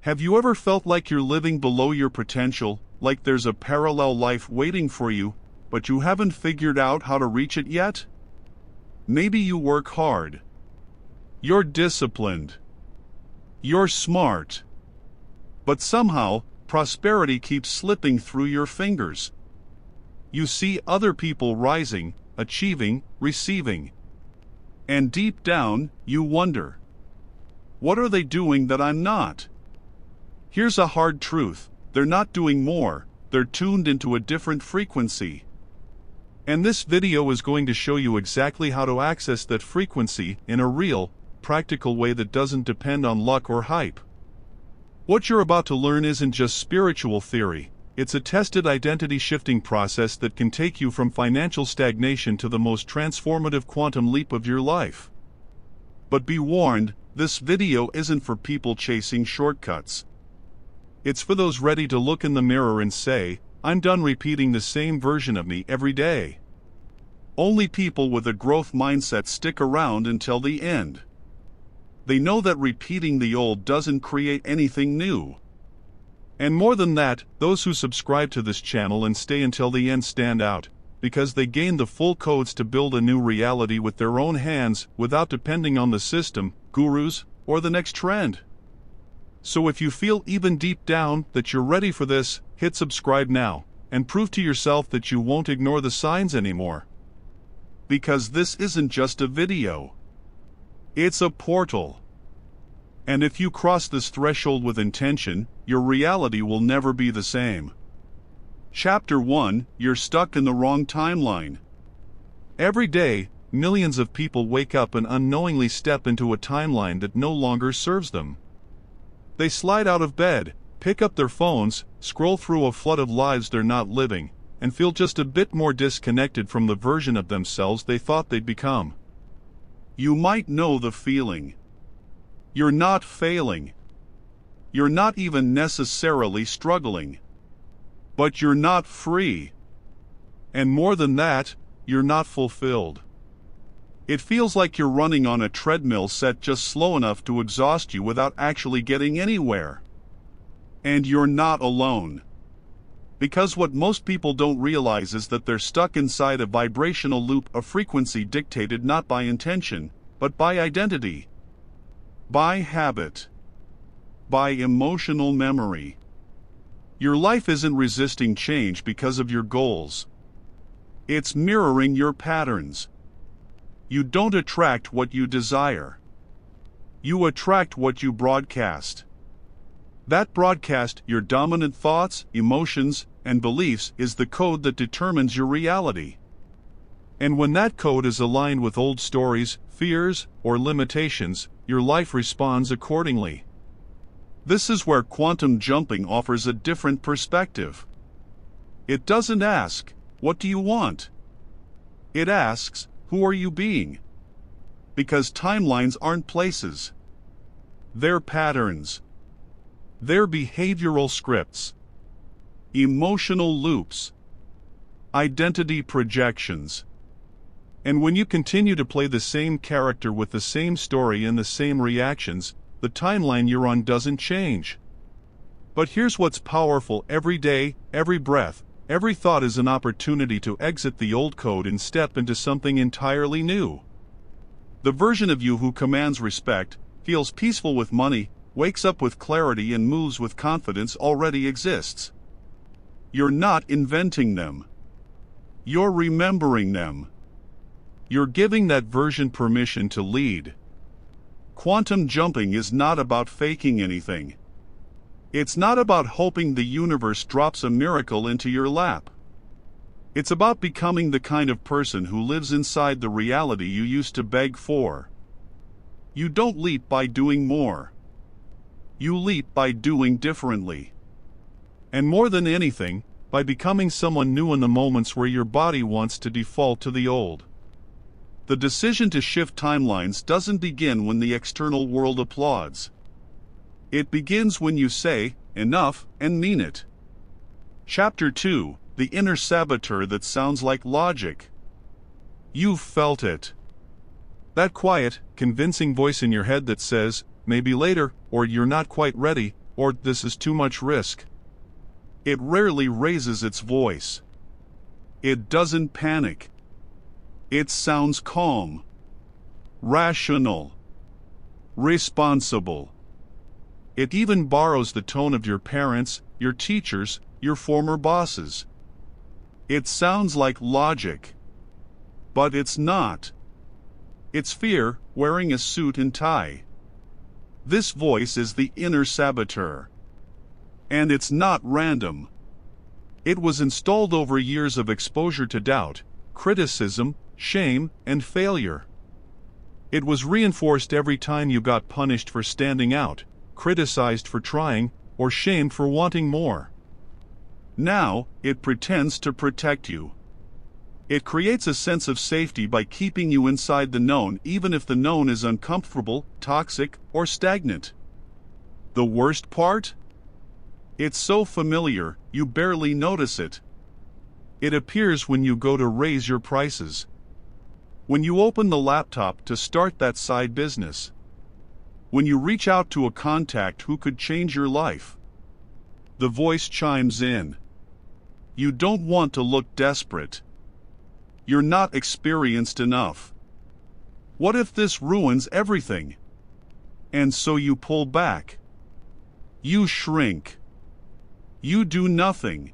Have you ever felt like you're living below your potential, like there's a parallel life waiting for you, but you haven't figured out how to reach it yet? Maybe you work hard. You're disciplined. You're smart. But somehow, prosperity keeps slipping through your fingers. You see other people rising, achieving, receiving. And deep down, you wonder, what are they doing that I'm not? Here's a hard truth: they're not doing more, they're tuned into a different frequency. And this video is going to show you exactly how to access that frequency in a real, practical way that doesn't depend on luck or hype. What you're about to learn isn't just spiritual theory, it's a tested identity-shifting process that can take you from financial stagnation to the most transformative quantum leap of your life. But be warned, this video isn't for people chasing shortcuts. It's for those ready to look in the mirror and say, I'm done repeating the same version of me every day. Only people with a growth mindset stick around until the end. They know that repeating the old doesn't create anything new. And more than that, those who subscribe to this channel and stay until the end stand out, because they gain the full codes to build a new reality with their own hands without depending on the system, gurus, or the next trend. So if you feel even deep down that you're ready for this, hit subscribe now, and prove to yourself that you won't ignore the signs anymore. Because this isn't just a video. It's a portal. And if you cross this threshold with intention, your reality will never be the same. Chapter 1: You're stuck in the wrong timeline. Every day, millions of people wake up and unknowingly step into a timeline that no longer serves them. They slide out of bed, pick up their phones, scroll through a flood of lives they're not living, and feel just a bit more disconnected from the version of themselves they thought they'd become. You might know the feeling. You're not failing. You're not even necessarily struggling. But you're not free. And more than that, you're not fulfilled. It feels like you're running on a treadmill set just slow enough to exhaust you without actually getting anywhere. And you're not alone. Because what most people don't realize is that they're stuck inside a vibrational loop, a frequency dictated not by intention, but by identity, by habit, by emotional memory. Your life isn't resisting change because of your goals. It's mirroring your patterns. You don't attract what you desire. You attract what you broadcast. That broadcast, your dominant thoughts, emotions, and beliefs, is the code that determines your reality. And when that code is aligned with old stories, fears, or limitations, your life responds accordingly. This is where quantum jumping offers a different perspective. It doesn't ask, what do you want? It asks, who are you being? Because timelines aren't places. They're patterns. They're behavioral scripts. Emotional loops. Identity projections. And when you continue to play the same character with the same story and the same reactions, the timeline you're on doesn't change. But here's what's powerful: every day, every breath, every thought is an opportunity to exit the old code and step into something entirely new. The version of you who commands respect, feels peaceful with money, wakes up with clarity and moves with confidence already exists. You're not inventing them. You're remembering them. You're giving that version permission to lead. Quantum jumping is not about faking anything. It's not about hoping the universe drops a miracle into your lap. It's about becoming the kind of person who lives inside the reality you used to beg for. You don't leap by doing more. You leap by doing differently. And more than anything, by becoming someone new in the moments where your body wants to default to the old. The decision to shift timelines doesn't begin when the external world applauds. It begins when you say, enough, and mean it. Chapter 2: The Inner Saboteur That Sounds Like Logic. You've felt it. That quiet, convincing voice in your head that says, maybe later, or you're not quite ready, or "this is too much risk." It rarely raises its voice. It doesn't panic. It sounds calm, rational, responsible. It even borrows the tone of your parents, your teachers, your former bosses. It sounds like logic. But it's not. It's fear wearing a suit and tie. This voice is the inner saboteur. And it's not random. It was installed over years of exposure to doubt, criticism, shame, and failure. It was reinforced every time you got punished for standing out, criticized for trying, or shamed for wanting more. Now, it pretends to protect you. It creates a sense of safety by keeping you inside the known, even if the known is uncomfortable, toxic, or stagnant. The worst part? It's so familiar, you barely notice it. It appears when you go to raise your prices. When you open the laptop to start that side business. When you reach out to a contact who could change your life. The voice chimes in. You don't want to look desperate. You're not experienced enough. What if this ruins everything? And so you pull back. You shrink. You do nothing.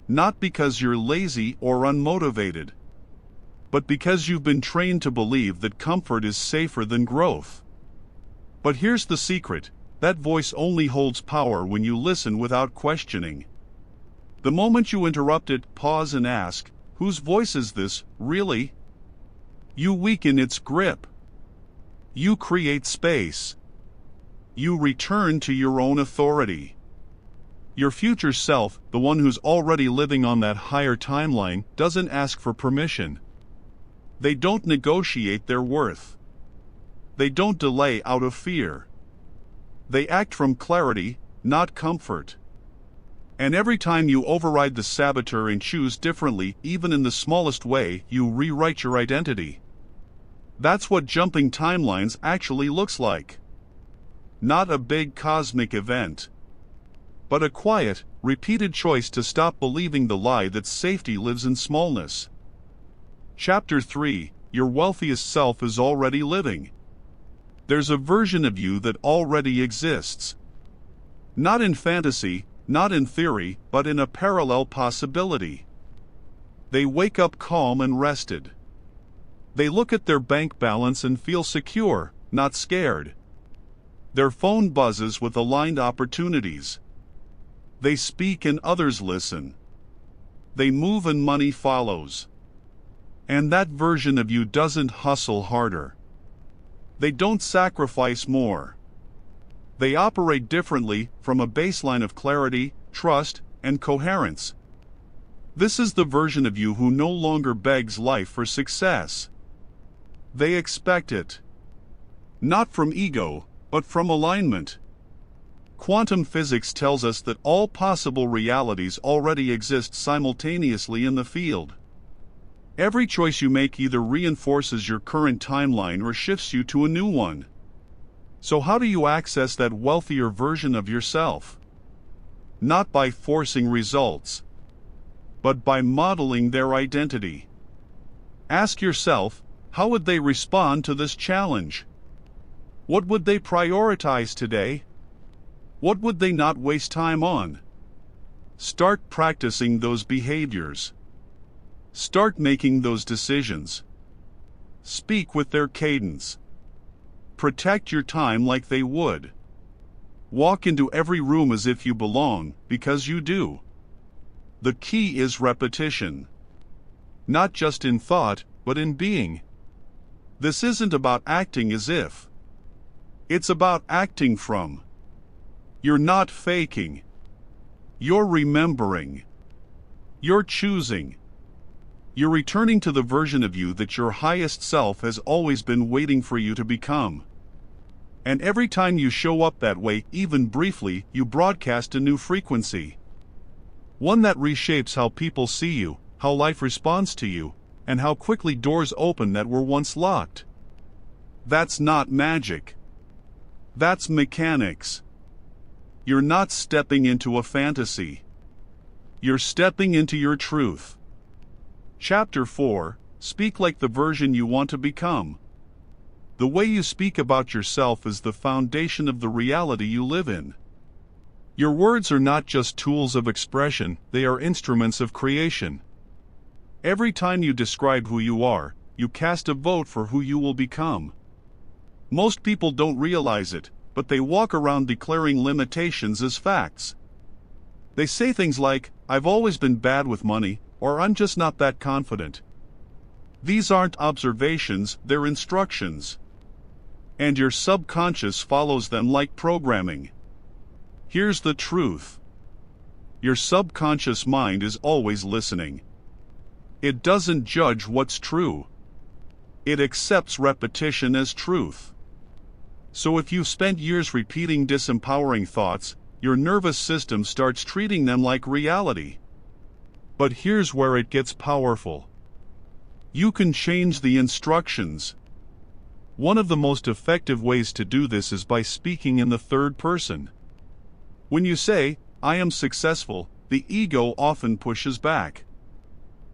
Not because you're lazy or unmotivated, but because you've been trained to believe that comfort is safer than growth. But here's the secret: that voice only holds power when you listen without questioning. The moment you interrupt it, pause and ask, whose voice is this, really? You weaken its grip. You create space. You return to your own authority. Your future self, the one who's already living on that higher timeline, doesn't ask for permission. They don't negotiate their worth. They don't delay out of fear. They act from clarity, not comfort. And every time you override the saboteur and choose differently, even in the smallest way, you rewrite your identity. That's what jumping timelines actually looks like. Not a big cosmic event, but a quiet, repeated choice to stop believing the lie that safety lives in smallness. Chapter 3: Your wealthiest self is already living. There's a version of you that already exists. Not in fantasy, not in theory, but in a parallel possibility. They wake up calm and rested. They look at their bank balance and feel secure, not scared. Their phone buzzes with aligned opportunities. They speak and others listen. They move and money follows. And that version of you doesn't hustle harder. They don't sacrifice more. They operate differently, from a baseline of clarity, trust, and coherence. This is the version of you who no longer begs life for success. They expect it. Not from ego, but from alignment. Quantum physics tells us that all possible realities already exist simultaneously in the field. Every choice you make either reinforces your current timeline or shifts you to a new one. So how do you access that wealthier version of yourself? Not by forcing results, but by modeling their identity. Ask yourself, how would they respond to this challenge? What would they prioritize today? What would they not waste time on? Start practicing those behaviors. Start making those decisions. Speak with their cadence. Protect your time like they would. Walk into every room as if you belong, because you do. The key is repetition. Not just in thought, but in being. This isn't about acting as if. It's about acting from. You're not faking. You're remembering. You're choosing. You're returning to the version of you that your highest self has always been waiting for you to become. And every time you show up that way, even briefly, you broadcast a new frequency. One that reshapes how people see you, how life responds to you, and how quickly doors open that were once locked. That's not magic. That's mechanics. You're not stepping into a fantasy. You're stepping into your truth. Chapter 4. Speak like the version you want to become. The way you speak about yourself is the foundation of the reality you live in. Your words are not just tools of expression, they are instruments of creation. Every time you describe who you are, you cast a vote for who you will become. Most people don't realize it, but they walk around declaring limitations as facts. They say things like, "I've always been bad with money," or "I'm just not that confident." These aren't observations, they're instructions. And your subconscious follows them like programming. Here's the truth. Your subconscious mind is always listening. It doesn't judge what's true. It accepts repetition as truth. So if you've spent years repeating disempowering thoughts, your nervous system starts treating them like reality. But here's where it gets powerful. You can change the instructions. One of the most effective ways to do this is by speaking in the third person. When you say, "I am successful," the ego often pushes back.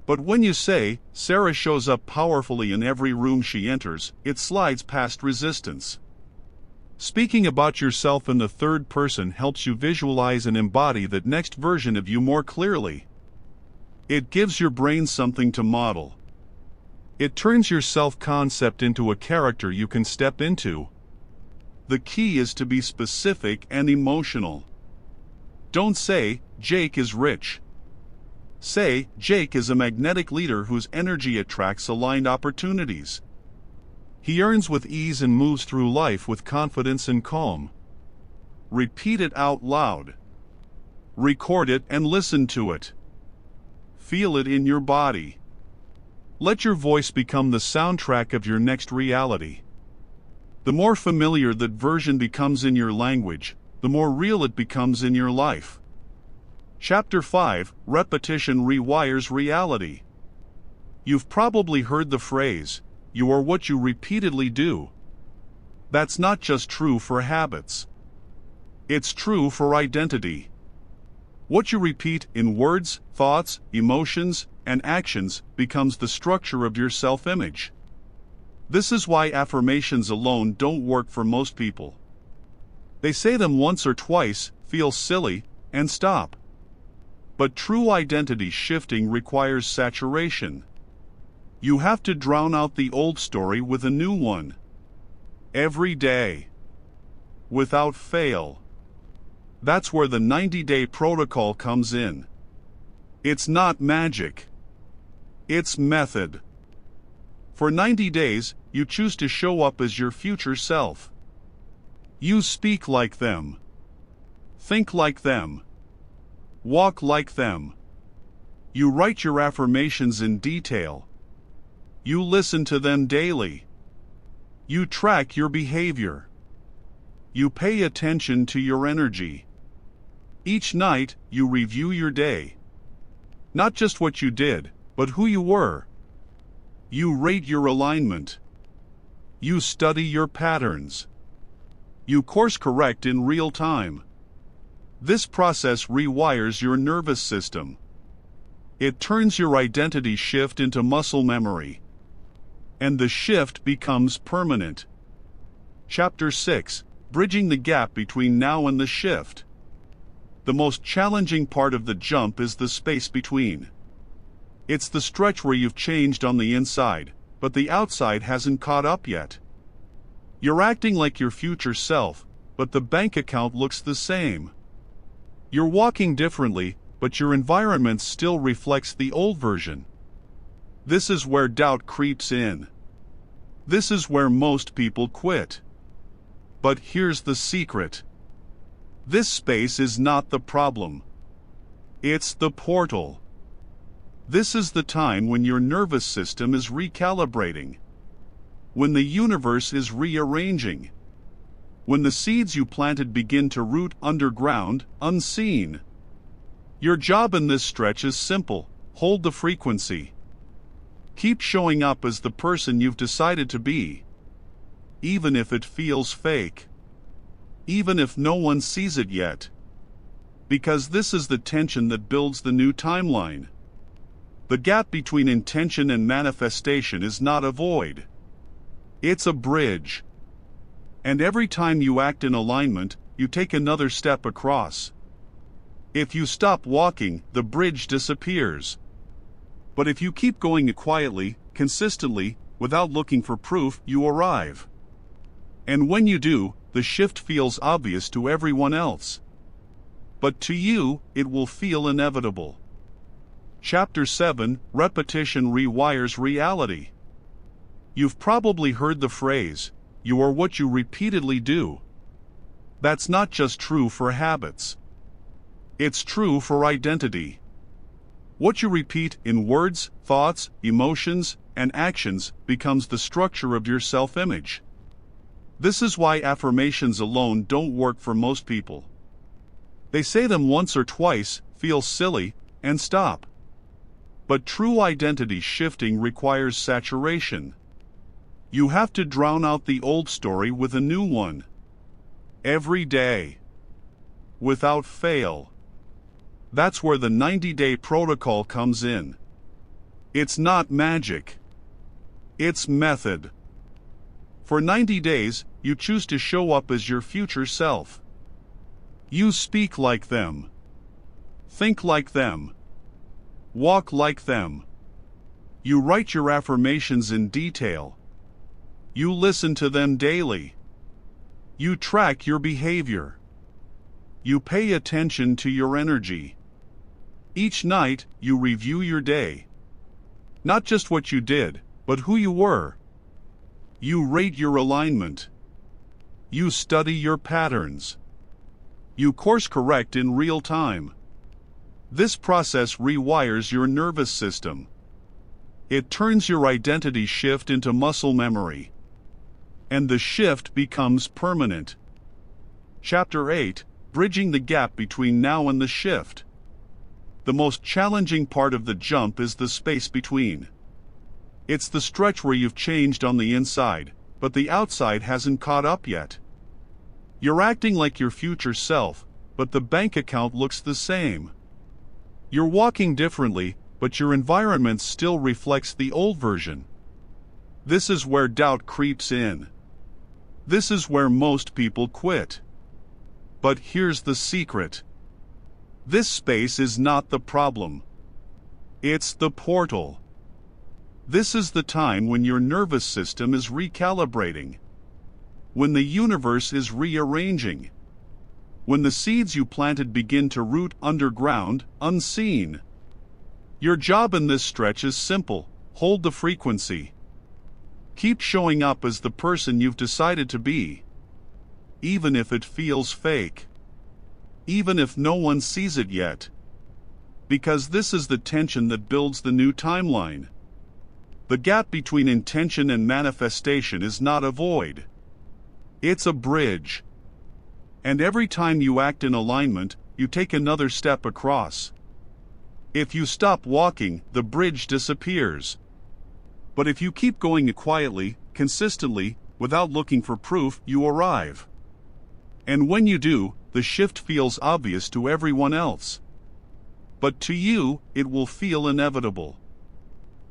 But when you say, "Sarah shows up powerfully in every room she enters," it slides past resistance. Speaking about yourself in the third person helps you visualize and embody that next version of you more clearly. It gives your brain something to model. It turns your self-concept into a character you can step into. The key is to be specific and emotional. Don't say, "Jake is rich." Say, "Jake is a magnetic leader whose energy attracts aligned opportunities. He earns with ease and moves through life with confidence and calm." Repeat it out loud. Record it and listen to it. Feel it in your body. Let your voice become the soundtrack of your next reality. The more familiar that version becomes in your language, the more real it becomes in your life. Chapter 5. Repetition rewires reality. You've probably heard the phrase, "You are what you repeatedly do." That's not just true for habits. It's true for identity. What you repeat in words, thoughts, emotions, and actions becomes the structure of your self-image. This is why affirmations alone don't work for most people. They say them once or twice, feel silly, and stop. But true identity shifting requires saturation. You have to drown out the old story with a new one. Every day. Without fail. That's where the 90-day protocol comes in. It's not magic. It's method. For 90 days, you choose to show up as your future self. You speak like them. Think like them. Walk like them. You write your affirmations in detail. You listen to them daily. You track your behavior. You pay attention to your energy. Each night, you review your day. Not just what you did, but who you were. You rate your alignment. You study your patterns. You course correct in real time. This process rewires your nervous system. It turns your identity shift into muscle memory. And the shift becomes permanent. Chapter 6. Bridging the gap between now and the shift. The most challenging part of the jump is the space between. It's the stretch where you've changed on the inside, but the outside hasn't caught up yet. You're acting like your future self, but the bank account looks the same. You're walking differently, but your environment still reflects the old version. This is where doubt creeps in. This is where most people quit. But here's the secret. This space is not the problem. It's the portal. This is the time when your nervous system is recalibrating. When the universe is rearranging. When the seeds you planted begin to root underground, unseen. Your job in this stretch is simple: hold the frequency. Keep showing up as the person you've decided to be. Even if it feels fake. Even if no one sees it yet. Because this is the tension that builds the new timeline. The gap between intention and manifestation is not a void. It's a bridge. And every time you act in alignment, you take another step across. If you stop walking, the bridge disappears. But if you keep going quietly, consistently, without looking for proof, you arrive. And when you do, the shift feels obvious to everyone else. But to you, it will feel inevitable. Chapter 7: Repetition Rewires Reality. You've probably heard the phrase, "You are what you repeatedly do." That's not just true for habits. It's true for identity. What you repeat in words, thoughts, emotions, and actions becomes the structure of your self-image. This is why affirmations alone don't work for most people. They say them once or twice, feel silly, and stop. But true identity shifting requires saturation. You have to drown out the old story with a new one. Every day. Without fail. That's where the 90-day protocol comes in. It's not magic. It's method. For 90 days, you choose to show up as your future self. You speak like them. Think like them. Walk like them. You write your affirmations in detail. You listen to them daily. You track your behavior. You pay attention to your energy. Each night, you review your day. Not just what you did, but who you were. You rate your alignment. You study your patterns. You course correct in real time. This process rewires your nervous system. It turns your identity shift into muscle memory. And the shift becomes permanent. Chapter 8: Bridging the Gap Between Now and the Shift. The most challenging part of the jump is the space between. It's the stretch where you've changed on the inside, but the outside hasn't caught up yet. You're acting like your future self, but the bank account looks the same. You're walking differently, but your environment still reflects the old version. This is where doubt creeps in. This is where most people quit. But here's the secret. This space is not the problem. It's the portal. This is the time when your nervous system is recalibrating. When the universe is rearranging. When the seeds you planted begin to root underground, unseen. Your job in this stretch is simple: hold the frequency. Keep showing up as the person you've decided to be. Even if it feels fake. Even if no one sees it yet. Because this is the tension that builds the new timeline. The gap between intention and manifestation is not a void. It's a bridge. And every time you act in alignment, you take another step across. If you stop walking, the bridge disappears. But if you keep going quietly, consistently, without looking for proof, you arrive. And when you do, the shift feels obvious to everyone else. But to you, it will feel inevitable.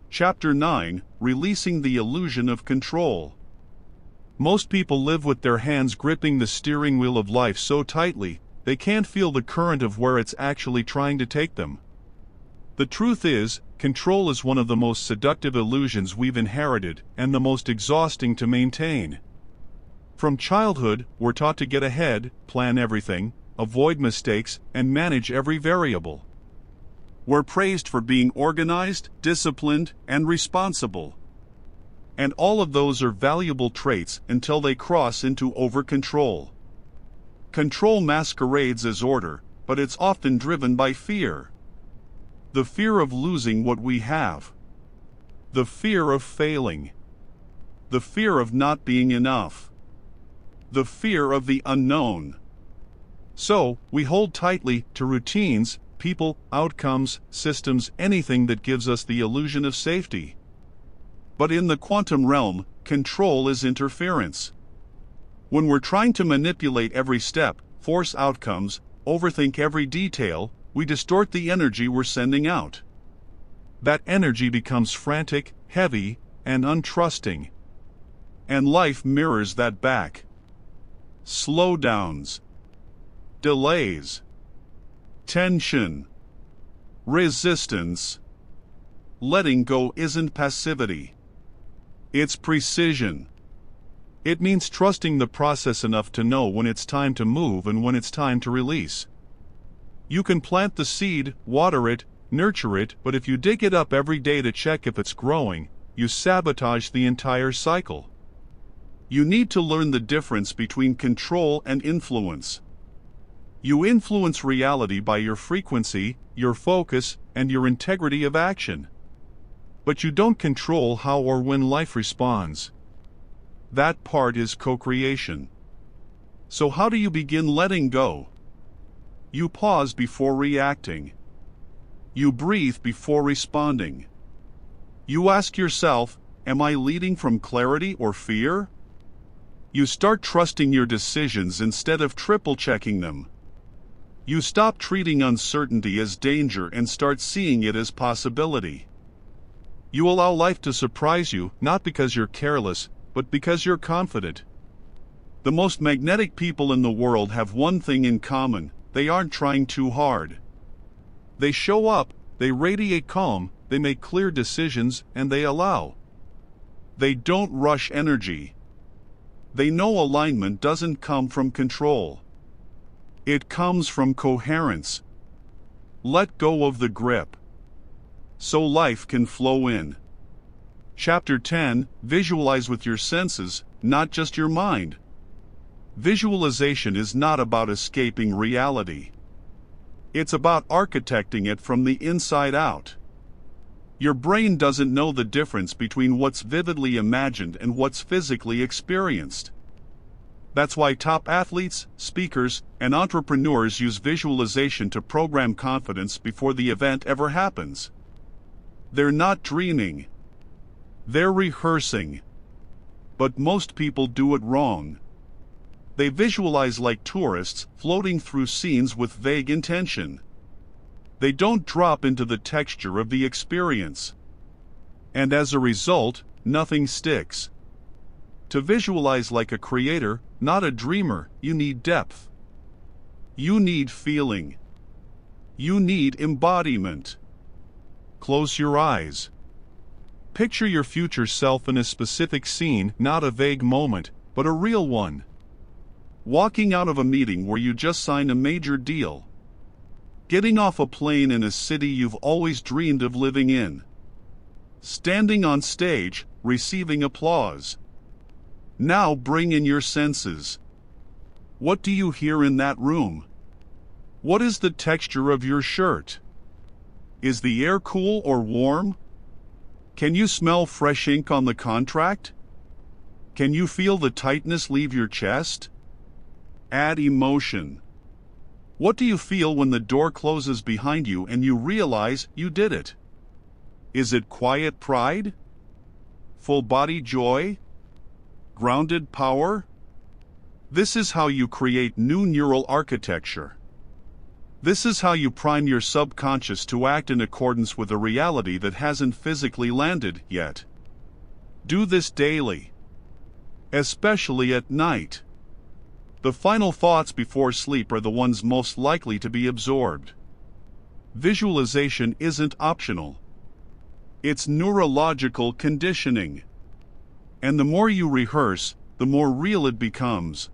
Chapter 9: Releasing the Illusion of Control. Most people live with their hands gripping the steering wheel of life so tightly, they can't feel the current of where it's actually trying to take them. The truth is, control is one of the most seductive illusions we've inherited, and the most exhausting to maintain. From childhood, we're taught to get ahead, plan everything, avoid mistakes, and manage every variable. We're praised for being organized, disciplined, and responsible. And all of those are valuable traits until they cross into over-control. Control masquerades as order, but it's often driven by fear. The fear of losing what we have. The fear of failing. The fear of not being enough. The fear of the unknown. So, we hold tightly to routines, people, outcomes, systems, anything that gives us the illusion of safety. But in the quantum realm, control is interference. When we're trying to manipulate every step, force outcomes, overthink every detail, we distort the energy we're sending out. That energy becomes frantic, heavy, and untrusting. And life mirrors that back. Slowdowns, delays, tension, resistance. Letting go isn't passivity. It's precision. It means trusting the process enough to know when it's time to move and when it's time to release. You can plant the seed, water it, nurture it, but if you dig it up every day to check if it's growing, you sabotage the entire cycle. You need to learn the difference between control and influence. You influence reality by your frequency, your focus, and your integrity of action. But you don't control how or when life responds. That part is co-creation. So how do you begin letting go? You pause before reacting. You breathe before responding. You ask yourself, am I leading from clarity or fear? You start trusting your decisions instead of triple-checking them. You stop treating uncertainty as danger and start seeing it as possibility. You allow life to surprise you, not because you're careless, but because you're confident. The most magnetic people in the world have one thing in common: they aren't trying too hard. They show up, they radiate calm, they make clear decisions, and they allow. They don't rush energy. They know alignment doesn't come from control. It comes from coherence. Let go of the grip, so life can flow in. Chapter 10, Visualize with your senses, not just your mind. Visualization is not about escaping reality. It's about architecting it from the inside out. Your brain doesn't know the difference between what's vividly imagined and what's physically experienced. That's why top athletes, speakers, and entrepreneurs use visualization to program confidence before the event ever happens. They're not dreaming. They're rehearsing. But most people do it wrong. They visualize like tourists, floating through scenes with vague intention. They don't drop into the texture of the experience. And as a result, nothing sticks. To visualize like a creator, not a dreamer, you need depth. You need feeling. You need embodiment. Close your eyes. Picture your future self in a specific scene, not a vague moment, but a real one. Walking out of a meeting where you just signed a major deal. Getting off a plane in a city you've always dreamed of living in. Standing on stage, receiving applause. Now bring in your senses. What do you hear in that room? What is the texture of your shirt? Is the air cool or warm? Can you smell fresh ink on the contract? Can you feel the tightness leave your chest? Add emotion. What do you feel when the door closes behind you and you realize you did it? Is it quiet pride? Full body joy? Grounded power? This is how you create new neural architecture. This is how you prime your subconscious to act in accordance with a reality that hasn't physically landed yet. Do this daily, especially at night. The final thoughts before sleep are the ones most likely to be absorbed. Visualization isn't optional. It's neurological conditioning. And the more you rehearse, the more real it becomes.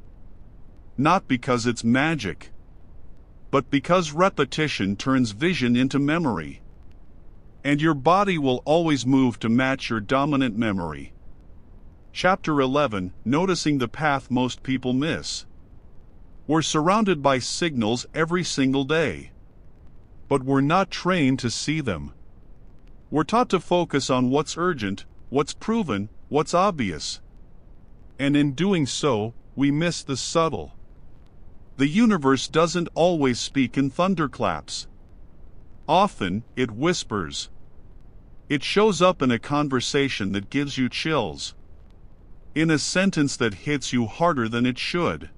Not because it's magic, but because repetition turns vision into memory. And your body will always move to match your dominant memory. Chapter 11, Noticing the path most people miss. We're surrounded by signals every single day. But we're not trained to see them. We're taught to focus on what's urgent, what's proven, what's obvious. And in doing so, we miss the subtle. The universe doesn't always speak in thunderclaps. Often, it whispers. It shows up in a conversation that gives you chills. In a sentence that hits you harder than it should.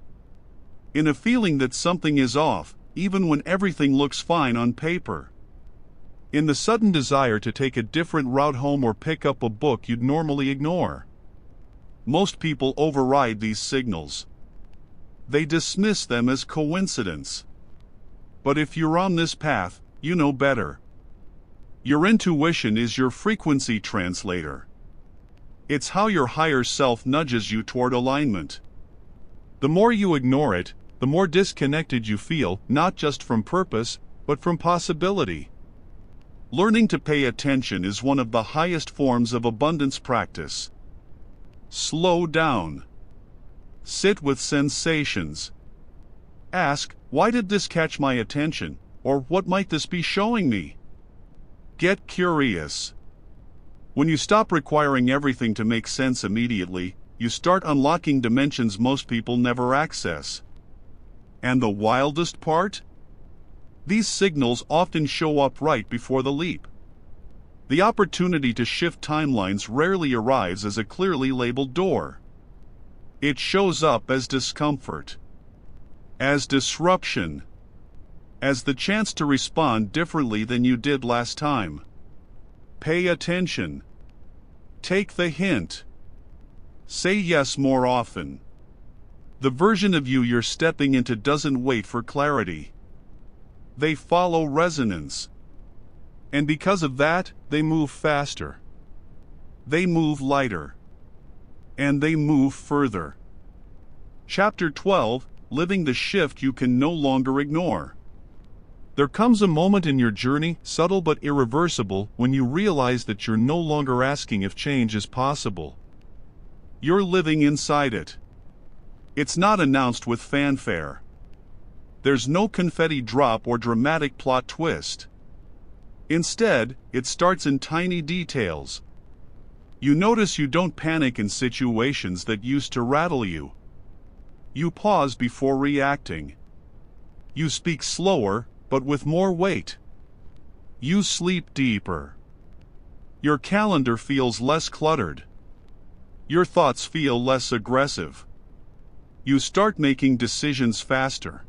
In a feeling that something is off, even when everything looks fine on paper. In the sudden desire to take a different route home or pick up a book you'd normally ignore. Most people override these signals. They dismiss them as coincidence. But if you're on this path, you know better. Your intuition is your frequency translator. It's how your higher self nudges you toward alignment. The more you ignore it, the more disconnected you feel, not just from purpose, but from possibility. Learning to pay attention is one of the highest forms of abundance practice. Slow down. Sit with sensations. Ask, why did this catch my attention, or what might this be showing me? Get curious. When you stop requiring everything to make sense immediately, you start unlocking dimensions most people never access. And the wildest part? These signals often show up right before the leap. The opportunity to shift timelines rarely arrives as a clearly labeled door. It shows up as discomfort, as disruption, as the chance to respond differently than you did last time. Pay attention. Take the hint. Say yes more often. The version of you you're stepping into doesn't wait for clarity. They follow resonance. And because of that, they move faster. They move lighter. And they move further. Chapter 12, Living the Shift You Can No Longer Ignore. There comes a moment in your journey, subtle but irreversible, when you realize that you're no longer asking if change is possible. You're living inside it. It's not announced with fanfare. There's no confetti drop or dramatic plot twist. Instead, it starts in tiny details. You notice you don't panic in situations that used to rattle you. You pause before reacting. You speak slower, but with more weight. You sleep deeper. Your calendar feels less cluttered. Your thoughts feel less aggressive. You start making decisions faster.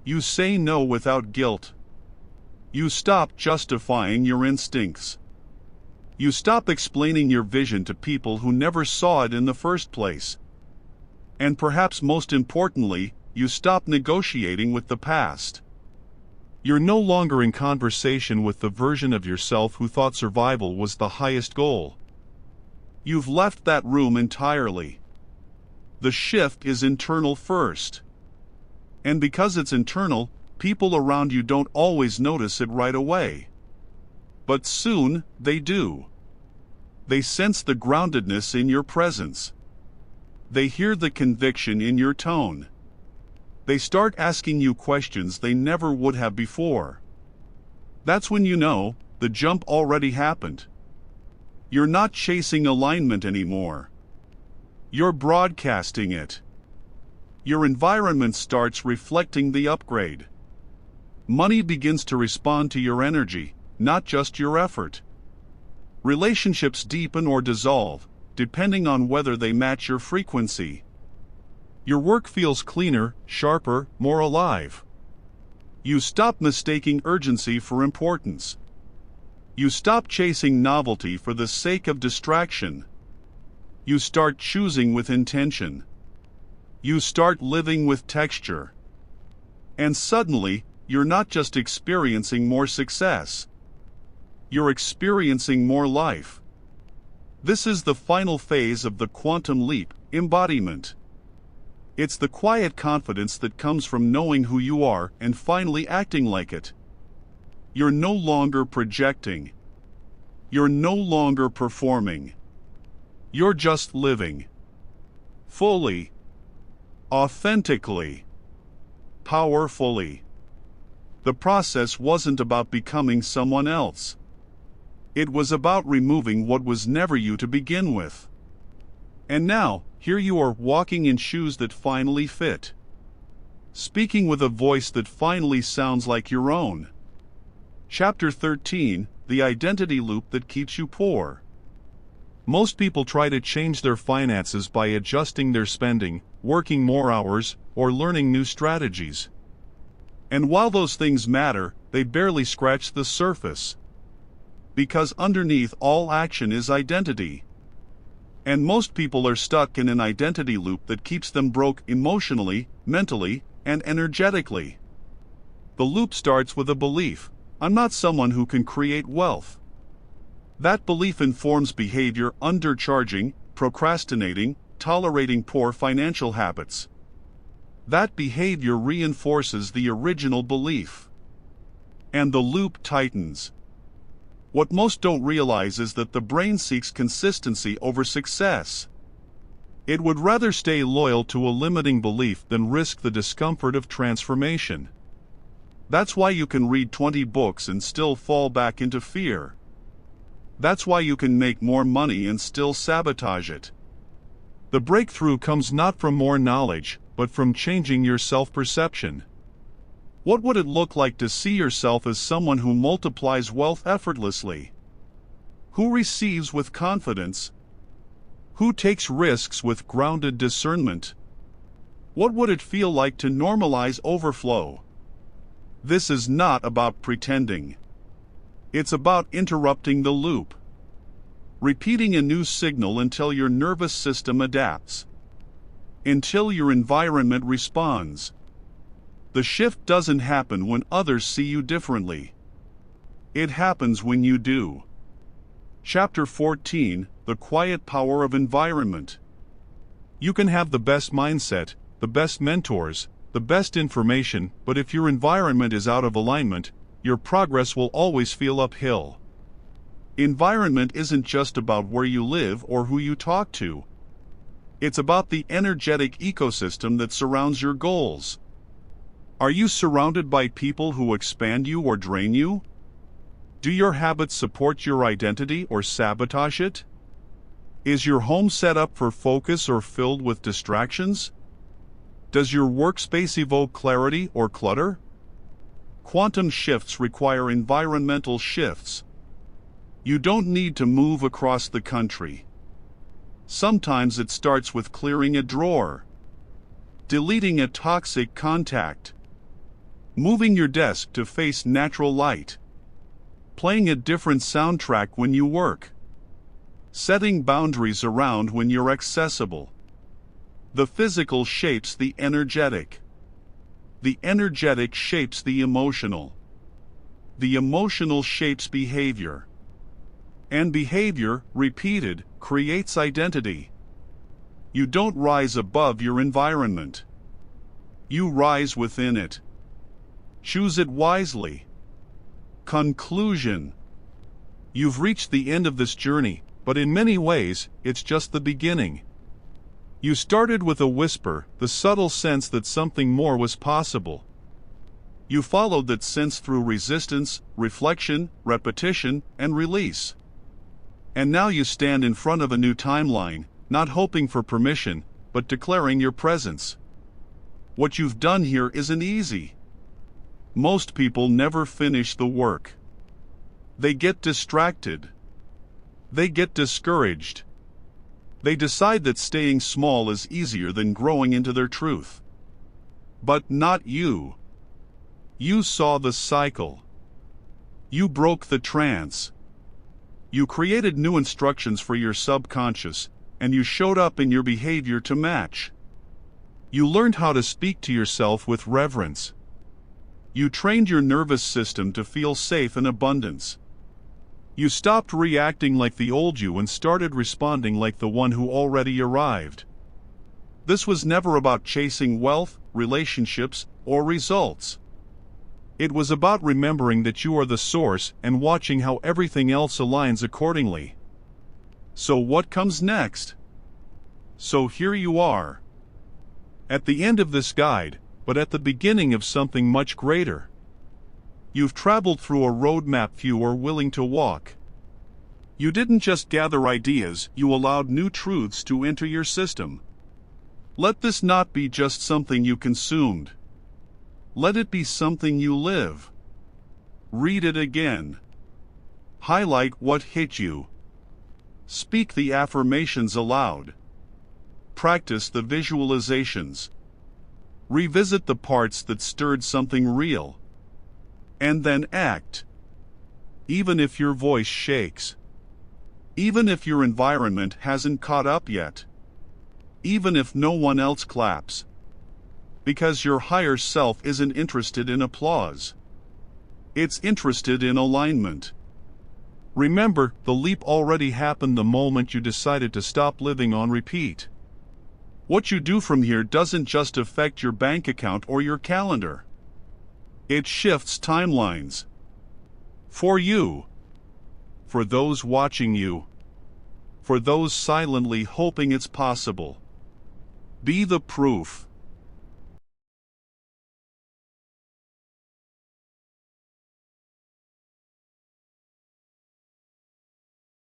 You say no without guilt. You stop justifying your instincts. You stop explaining your vision to people who never saw it in the first place. And perhaps most importantly, you stop negotiating with the past. You're no longer in conversation with the version of yourself who thought survival was the highest goal. You've left that room entirely. The shift is internal first. And because it's internal, people around you don't always notice it right away. But soon, they do. They sense the groundedness in your presence. They hear the conviction in your tone. They start asking you questions they never would have before. That's when you know, the jump already happened. You're not chasing alignment anymore. You're broadcasting it. Your environment starts reflecting the upgrade. Money begins to respond to your energy, not just your effort. Relationships deepen or dissolve, depending on whether they match your frequency. Your work feels cleaner, sharper, more alive. You stop mistaking urgency for importance. You stop chasing novelty for the sake of distraction. You start choosing with intention. You start living with texture. And suddenly, you're not just experiencing more success. You're experiencing more life. This is the final phase of the quantum leap, embodiment. It's the quiet confidence that comes from knowing who you are and finally acting like it. You're no longer projecting. You're no longer performing. You're just living. Fully. Authentically. Powerfully. The process wasn't about becoming someone else. It was about removing what was never you to begin with. And now, here you are walking in shoes that finally fit. Speaking with a voice that finally sounds like your own. Chapter 13, The Identity Loop That Keeps You Poor. Most people try to change their finances by adjusting their spending, working more hours, or learning new strategies. And while those things matter, they barely scratch the surface. Because underneath all action is identity. And most people are stuck in an identity loop that keeps them broke emotionally, mentally, and energetically. The loop starts with a belief: I'm not someone who can create wealth. That belief informs behavior: undercharging, procrastinating, tolerating poor financial habits. That behavior reinforces the original belief. And the loop tightens. What most don't realize is that the brain seeks consistency over success. It would rather stay loyal to a limiting belief than risk the discomfort of transformation. That's why you can read 20 books and still fall back into fear. That's why you can make more money and still sabotage it. The breakthrough comes not from more knowledge, but from changing your self-perception. What would it look like to see yourself as someone who multiplies wealth effortlessly? Who receives with confidence? Who takes risks with grounded discernment? What would it feel like to normalize overflow? This is not about pretending. It's about interrupting the loop. Repeating a new signal until your nervous system adapts. Until your environment responds. The shift doesn't happen when others see you differently. It happens when you do. Chapter 14: The Quiet Power of Environment. You can have the best mindset, the best mentors, the best information, but if your environment is out of alignment, your progress will always feel uphill. Environment isn't just about where you live or who you talk to. It's about the energetic ecosystem that surrounds your goals. Are you surrounded by people who expand you or drain you? Do your habits support your identity or sabotage it? Is your home set up for focus or filled with distractions? Does your workspace evoke clarity or clutter? Quantum shifts require environmental shifts. You don't need to move across the country. Sometimes it starts with clearing a drawer, deleting a toxic contact, moving your desk to face natural light, playing a different soundtrack when you work, setting boundaries around when you're accessible. The physical shapes the energetic. The energetic shapes the emotional. The emotional shapes behavior. And behavior, repeated, creates identity. You don't rise above your environment. You rise within it. Choose it wisely. Conclusion. You've reached the end of this journey, but in many ways, it's just the beginning. You started with a whisper, the subtle sense that something more was possible. You followed that sense through resistance, reflection, repetition, and release. And now you stand in front of a new timeline, not hoping for permission, but declaring your presence. What you've done here isn't easy. Most people never finish the work. They get distracted. They get discouraged. They decide that staying small is easier than growing into their truth. But not you. You saw the cycle. You broke the trance. You created new instructions for your subconscious, and you showed up in your behavior to match. You learned how to speak to yourself with reverence. You trained your nervous system to feel safe in abundance. You stopped reacting like the old you and started responding like the one who already arrived. This was never about chasing wealth, relationships, or results. It was about remembering that you are the source and watching how everything else aligns accordingly. So what comes next? So here you are. At the end of this guide, but at the beginning of something much greater. You've traveled through a roadmap few are willing to walk. You didn't just gather ideas, you allowed new truths to enter your system. Let this not be just something you consumed. Let it be something you live. Read it again. Highlight what hit you. Speak the affirmations aloud. Practice the visualizations. Revisit the parts that stirred something real. And then act. Even if your voice shakes. Even if your environment hasn't caught up yet. Even if no one else claps. Because your higher self isn't interested in applause. It's interested in alignment. Remember, the leap already happened the moment you decided to stop living on repeat. What you do from here doesn't just affect your bank account or your calendar. It shifts timelines. For you. For those watching you. For those silently hoping it's possible. Be the proof.